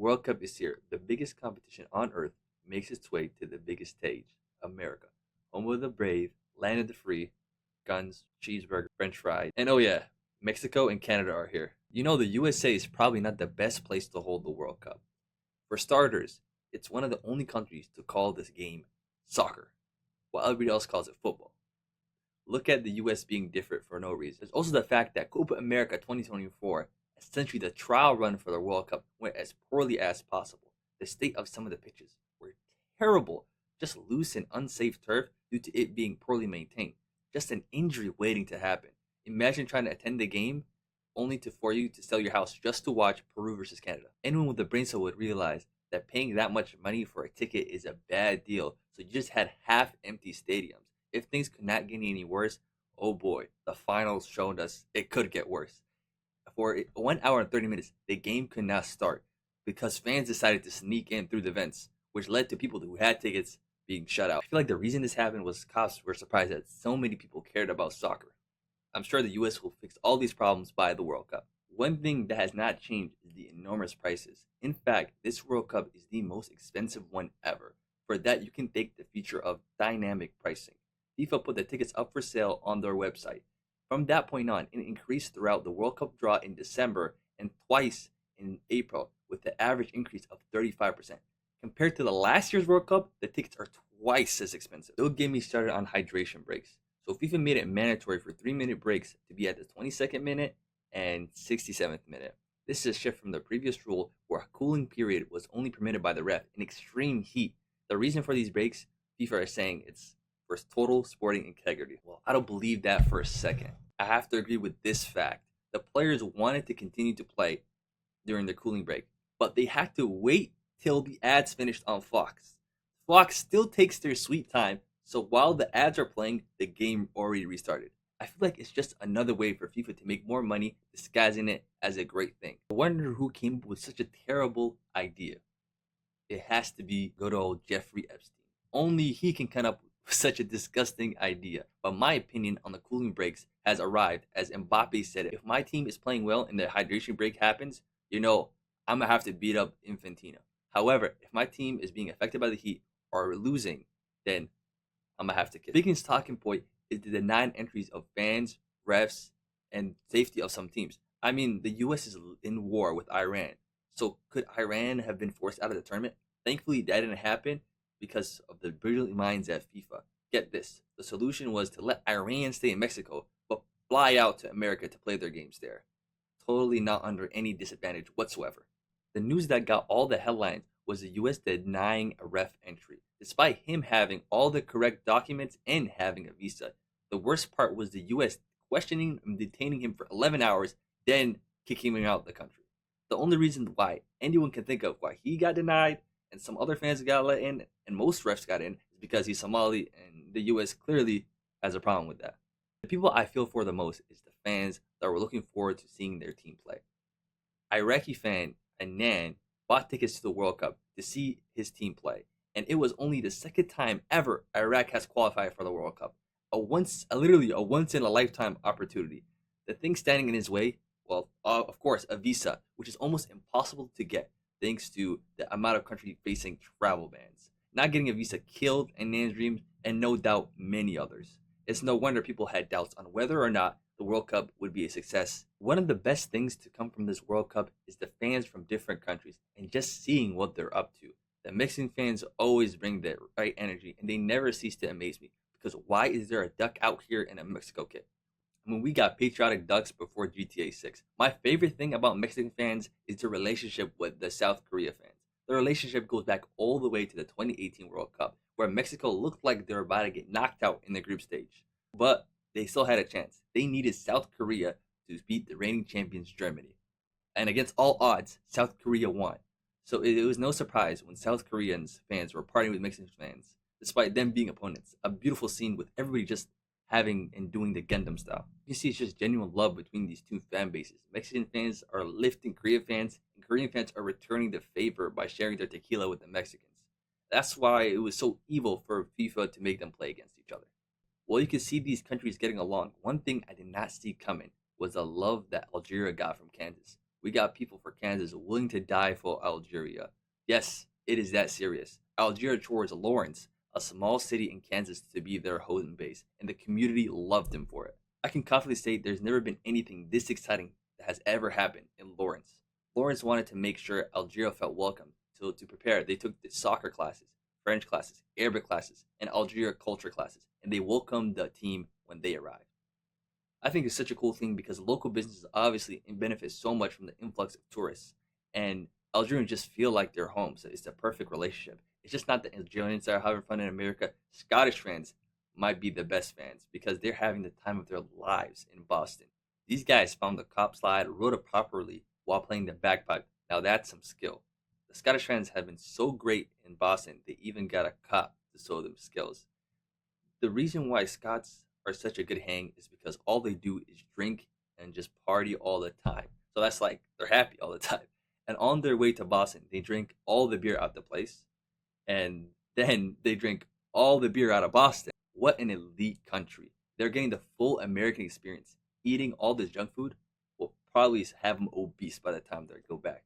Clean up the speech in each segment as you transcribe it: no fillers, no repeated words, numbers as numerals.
World Cup is here. The biggest competition on earth makes its way to the biggest stage, America. Home of the brave, land of the free, guns, cheeseburger, french fries. And oh yeah, Mexico and Canada are here. You know, the USA is probably not the best place to hold the World Cup. For starters, it's one of the only countries to call this game soccer, while everybody else calls it football. Look at the US being different for no reason. There's also the fact that Copa America 2024, essentially the trial run for the World Cup, went as poorly as possible. The state of some of the pitches were terrible, just loose and unsafe turf due to it being poorly maintained. Just an injury waiting to happen. Imagine trying to attend the game only for you to sell your house just to watch Peru versus Canada. Anyone with a brain cell would realize that paying that much money for a ticket is a bad deal, so you just had half empty stadiums. If things could not get any worse, oh boy, the finals showed us it could get worse. For 1 hour and 30 minutes, the game could not start because fans decided to sneak in through the vents, which led to people who had tickets being shut out. I feel like the reason this happened was cops were surprised that so many people cared about soccer. I'm sure the US will fix all these problems by the World Cup. One thing that has not changed is the enormous prices. In fact, this World Cup is the most expensive one ever. For that, you can thank the feature of dynamic pricing. FIFA put the tickets up for sale on their website. From that point on, it increased throughout the World Cup draw in December and twice in April, with the average increase of 35%. Compared to the last year's World Cup, the tickets are twice as expensive. Don't get me started on hydration breaks. So FIFA made it mandatory for 3-minute breaks to be at the 22nd minute and 67th minute. This is a shift from the previous rule where a cooling period was only permitted by the ref in extreme heat. The reason for these breaks, FIFA is saying it's for total sporting integrity. Well, I don't believe that for a second. I have to agree with this fact. The players wanted to continue to play during the cooling break, but they had to wait till the ads finished on Fox. Fox still takes their sweet time, so while the ads are playing, the game already restarted. I feel like it's just another way for FIFA to make more money, disguising it as a great thing. I wonder who came up with such a terrible idea. It has to be good old Jeffrey Epstein. Only he can come up with such a disgusting idea. But my opinion on the cooling breaks has arrived, as Mbappe said, if my team is playing well and the hydration break happens, I'm going to have to beat up Infantino. However, if my team is being affected by the heat or losing, then I'm going to have to kill. The biggest talking point is the denied entries of fans, refs, and safety of some teams. I mean, the US is in war with Iran. So could Iran have been forced out of the tournament? Thankfully, that didn't happen because of the brilliant minds at FIFA. Get this, the solution was to let Iran stay in Mexico, but fly out to America to play their games there. Totally not under any disadvantage whatsoever. The news that got all the headlines was the US denying a ref entry, despite him having all the correct documents and having a visa. The worst part was the US questioning and detaining him for 11 hours, then kicking him out of the country. The only reason why anyone can think of why he got denied and some other fans got let in and most refs got in is because he's Somali, and the US clearly has a problem with that. The people I feel for the most is the fans that were looking forward to seeing their team play. Iraqi fan Anan bought tickets to the World Cup to see his team play, and it was only the second time ever Iraq has qualified for the World Cup. Literally a once in a lifetime opportunity. The thing standing in his way, well, of course, a visa, which is almost impossible to get thanks to the amount of countries facing travel bans. Not getting a visa killed Anan's dreams, and no doubt many others. It's no wonder people had doubts on whether or not the World Cup would be a success. One of the best things to come from this World Cup is the fans from different countries and just seeing what they're up to. The Mexican fans always bring the right energy, and they never cease to amaze me. Because why is there a duck out here in a Mexico kit? I mean, we got patriotic ducks before GTA 6. My favorite thing about Mexican fans is their relationship with the South Korea fans. The relationship goes back all the way to the 2018 World Cup, where Mexico looked like they were about to get knocked out in the group stage. But they still had a chance. They needed South Korea to beat the reigning champions Germany. And against all odds, South Korea won. So it was no surprise when South Koreans fans were partying with Mexican fans, despite them being opponents. A beautiful scene with everybody just having and doing the Gundam style. You see, it's just genuine love between these two fan bases. Mexican fans are lifting Korean fans, and Korean fans are returning the favor by sharing their tequila with the Mexicans. That's why it was so evil for FIFA to make them play against each other. Well, you can see these countries getting along. One thing I did not see coming was the love that Algeria got from Kansas. We got people for Kansas willing to die for Algeria. Yes, it is that serious. Algeria chose Lawrence, a small city in Kansas, to be their home base, and the community loved him for it. I can confidently say there's never been anything this exciting that has ever happened in Lawrence. Lawrence wanted to make sure Algeria felt welcome, so to prepare, they took the soccer classes, French classes, Arabic classes, and Algeria culture classes, and they welcomed the team when they arrived. I think it's such a cool thing because local businesses obviously benefit so much from the influx of tourists, and Algerians just feel like they're home. So it's the perfect relationship. It's just not the Algerians that are having fun in America. Scottish fans might be the best fans because they're having the time of their lives in Boston. These guys found the cop slide, wrote it properly while playing the bagpipe. Now that's some skill. The Scottish fans have been so great in Boston, they even got a cop to show them skills. The reason why Scots are such a good hang is because all they do is drink and just party all the time. So that's like they're happy all the time. And on their way to Boston, they drink all the beer out the place, and then they drink all the beer out of Boston. What an elite country! They're getting the full American experience. Eating all this junk food will probably have them obese by the time they go back.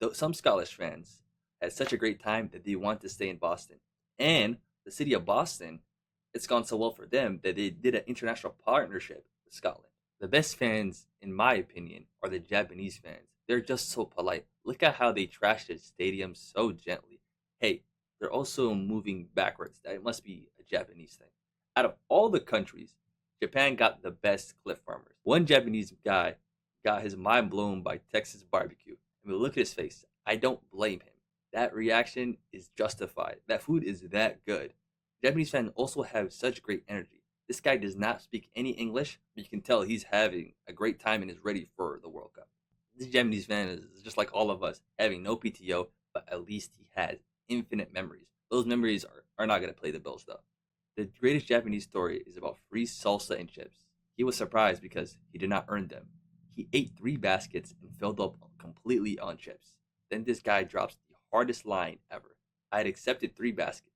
Though some Scottish fans had such a great time that they want to stay in Boston, and the city of Boston, it's gone so well for them that they did an international partnership with Scotland. The best fans, in my opinion, are the Japanese fans. They're just so polite. Look at how they trash the stadium so gently. Hey, they're also moving backwards. That must be a Japanese thing. Out of all the countries, Japan got the best cliff farmers. One Japanese guy got his mind blown by Texas barbecue. I mean, look at his face. I don't blame him. That reaction is justified. That food is that good. Japanese fans also have such great energy. This guy does not speak any English, but you can tell he's having a great time and is ready for the World Cup. This Japanese fan is just like all of us, having no PTO, but at least he has infinite memories. Those memories are not going to play the bills, though. The greatest Japanese story is about free salsa and chips. He was surprised because he did not earn them. He ate 3 baskets and filled up completely on chips. Then this guy drops the hardest line ever. I had accepted 3 baskets.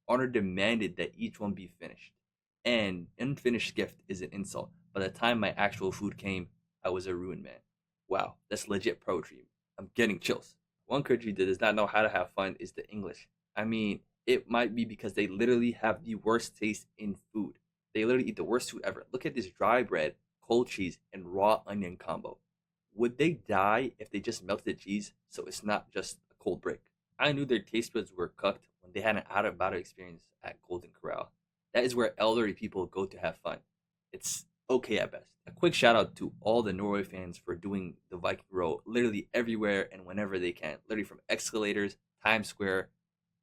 Honor demanded that each one be finished. And unfinished gift is an insult. By the time my actual food came, I was a ruined man. Wow, that's legit poetry. I'm getting chills. One country that does not know how to have fun is the English. I mean, it might be because they literally have the worst taste in food. They literally eat the worst food ever. Look at this dry bread, cold cheese, and raw onion combo. Would they die if they just melted the cheese so it's not just a cold brick? I knew their taste buds were cooked when they had an out of body experience at Golden Corral. That is where elderly people go to have fun. It's okay at best. A quick shout out to all the Norway fans for doing the Viking Row literally everywhere and whenever they can. Literally from escalators, Times Square,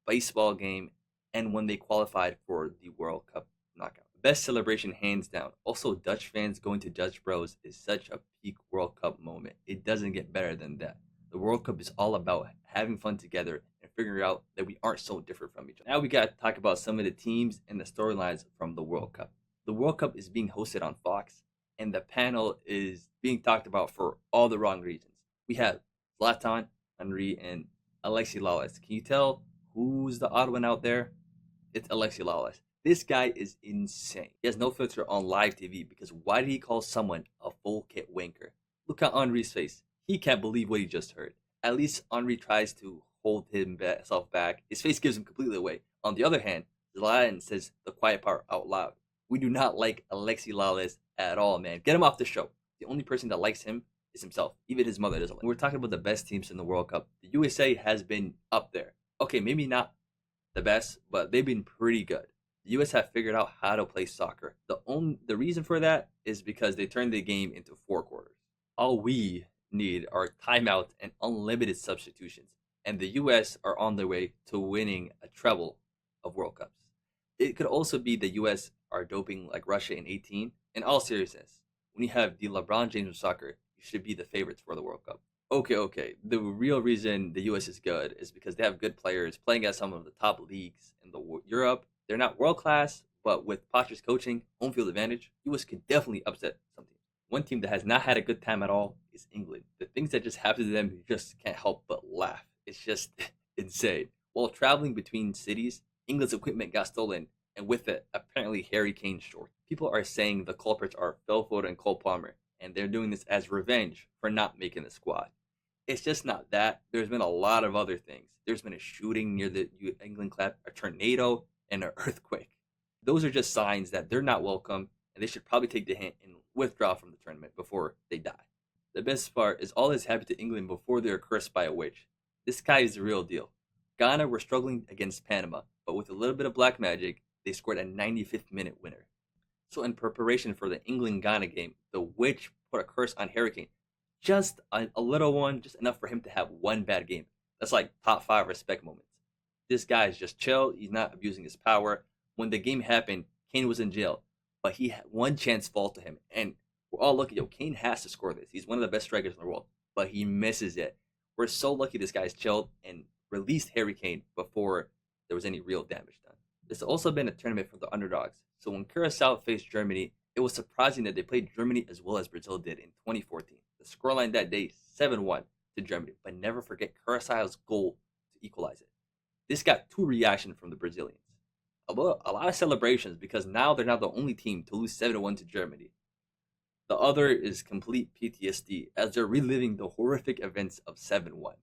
baseball game, and when they qualified for the World Cup knockout. Best celebration hands down. Also, Dutch fans going to Dutch Bros is such a peak World Cup moment. It doesn't get better than that. The World Cup is all about having fun together and figuring out that we aren't so different from each other. Now we got to talk about some of the teams and the storylines from the World Cup. The World Cup is being hosted on Fox, and the panel is being talked about for all the wrong reasons. We have Zlatan, Henry, and Alexi Lalas. Can you tell who's the odd one out there? It's Alexi Lalas. This guy is insane. He has no filter on live TV because why did he call someone a full kit wanker? Look at Henry's face. He can't believe what he just heard. At least Henry tries to hold himself back. His face gives him completely away. On the other hand, Zlatan says the quiet part out loud. We do not like Alexi Lalas at all, man. Get him off the show. The only person that likes him is himself. Even his mother doesn't like him. We're talking about the best teams in the World Cup. The USA has been up there. Okay, maybe not the best, but they've been pretty good. The US have figured out how to play soccer. The reason for that is because they turned the game into 4 quarters. All we need are timeouts and unlimited substitutions, and the US are on their way to winning a treble of World Cups. It could also be the US are doping like Russia in 18. In all seriousness, when you have the LeBron James of soccer, you should be the favorites for the World Cup. Okay. The real reason the US is good is because they have good players playing at some of the top leagues in Europe. They're not world class, but with Poch's coaching, home field advantage, US could definitely upset some teams. One team that has not had a good time at all is England. The things that just happen to them, you just can't help but laugh. It's just insane. While traveling between cities, England's equipment got stolen, and with it, apparently Harry Kane's shorts. People are saying the culprits are Phil Foden and Cole Palmer. and they're doing this as revenge for not making the squad. It's just not that. There's been a lot of other things. There's been a shooting near the England club, a tornado, and an earthquake. Those are just signs that they're not welcome, and they should probably take the hint and withdraw from the tournament before they die. The best part is all this happened to England before they were cursed by a witch. This guy is the real deal. Ghana were struggling against Panama, but with a little bit of black magic, they scored a 95th minute winner. So in preparation for the England-Ghana game, the witch put a curse on Harry Kane. Just a little one, just enough for him to have one bad game. That's like top 5 respect moments. This guy is just chill. He's not abusing his power. When the game happened, Kane was in jail, but he had one chance fall to him. And we're all lucky. Yo, Kane has to score this. He's one of the best strikers in the world, but he misses it. We're so lucky this guy's chilled and released Harry Kane before there was any real damage done. This has also been a tournament for the underdogs. So when Curacao faced Germany, it was surprising that they played Germany as well as Brazil did in 2014. The scoreline that day, 7-1 to Germany. But never forget Curaçao's goal to equalize it. This got 2 reactions from the Brazilians. A lot of celebrations because now they're not the only team to lose 7-1 to Germany. The other is complete PTSD as they're reliving the horrific events of 7-1.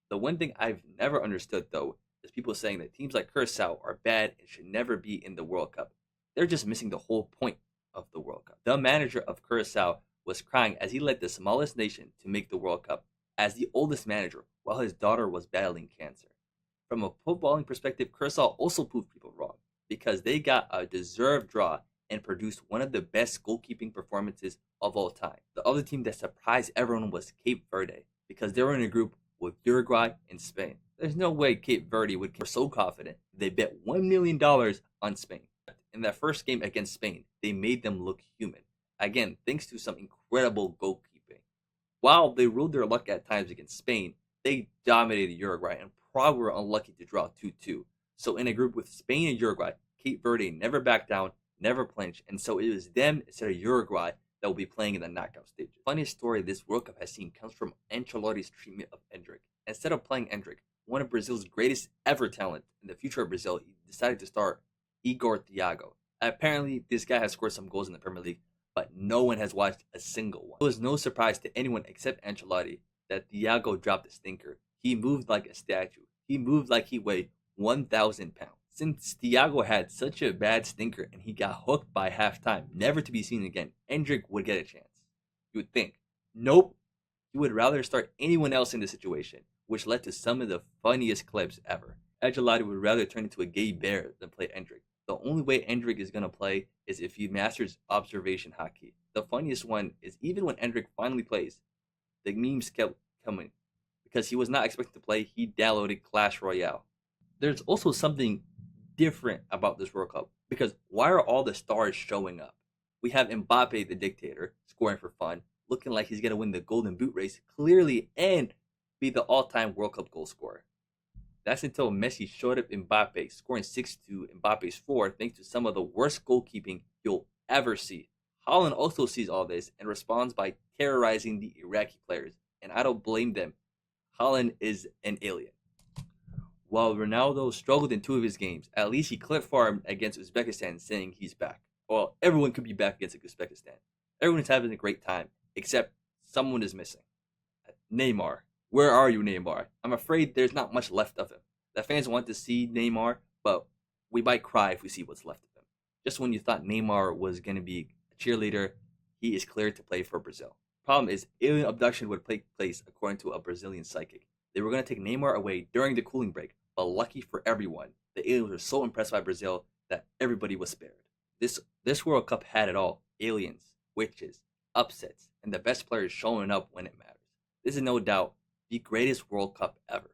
The one thing I've never understood, though, is people saying that teams like Curaçao are bad and should never be in the World Cup. They're just missing the whole point of the World Cup. The manager of Curaçao was crying as he led the smallest nation to make the World Cup as the oldest manager while his daughter was battling cancer. From a footballing perspective, Curaçao also proved people wrong because they got a deserved draw and produced one of the best goalkeeping performances of all time. The other team that surprised everyone was Cape Verde because they were in a group with Uruguay and Spain. There's no way Cape Verde would be so confident they bet $1 million on Spain. In that first game against Spain, they made them look human. Again, thanks to some incredible goalkeeping. While they ruled their luck at times against Spain, they dominated Uruguay and probably were unlucky to draw 2-2. So in a group with Spain and Uruguay, Cape Verde never backed down, never flinched, and so it was them instead of Uruguay that will be playing in the knockout stage. The funniest story this World Cup has seen comes from Ancelotti's treatment of Endrick. Instead of playing Endrick, one of Brazil's greatest ever talent in the future of Brazil, he decided to start Igor Thiago. Apparently, this guy has scored some goals in the Premier League, but no one has watched a single one. It was no surprise to anyone except Ancelotti that Thiago dropped a stinker. He moved like a statue. He moved like he weighed 1,000 pounds. Since Thiago had such a bad stinker and he got hooked by halftime, never to be seen again, Endrick would get a chance. You would think. Nope. He would rather start anyone else in the situation, which led to some of the funniest clips ever. Ancelotti would rather turn into a gay bear than play Endrick. The only way Endrick is going to play is if he masters observation hockey. The funniest one is even when Endrick finally plays, the memes kept coming. Because he was not expected to play, he downloaded Clash Royale. There's also something different about this World Cup. Because why are all the stars showing up? We have Mbappe, the dictator, scoring for fun, looking like he's going to win the Golden Boot race clearly and be the all-time World Cup goal scorer. That's until Messi showed up Mbappe, scoring 6 to Mbappe's 4 thanks to some of the worst goalkeeping you'll ever see. Haaland also sees all this and responds by terrorizing the Iraqi players, and I don't blame them. Haaland is an alien. While Ronaldo struggled in 2 of his games, at least he clip-farmed against Uzbekistan saying he's back. Well, everyone could be back against Uzbekistan. Everyone's having a great time, except someone is missing. Neymar. Where are you, Neymar? I'm afraid there's not much left of him. The fans want to see Neymar, but we might cry if we see what's left of him. Just when you thought Neymar was going to be a cheerleader, he is cleared to play for Brazil. Problem is, alien abduction would take place according to a Brazilian psychic. They were going to take Neymar away during the cooling break, but lucky for everyone, the aliens were so impressed by Brazil that everybody was spared. This World Cup had it all. Aliens, witches, upsets, and the best players showing up when it matters. This is no doubt the greatest World Cup ever.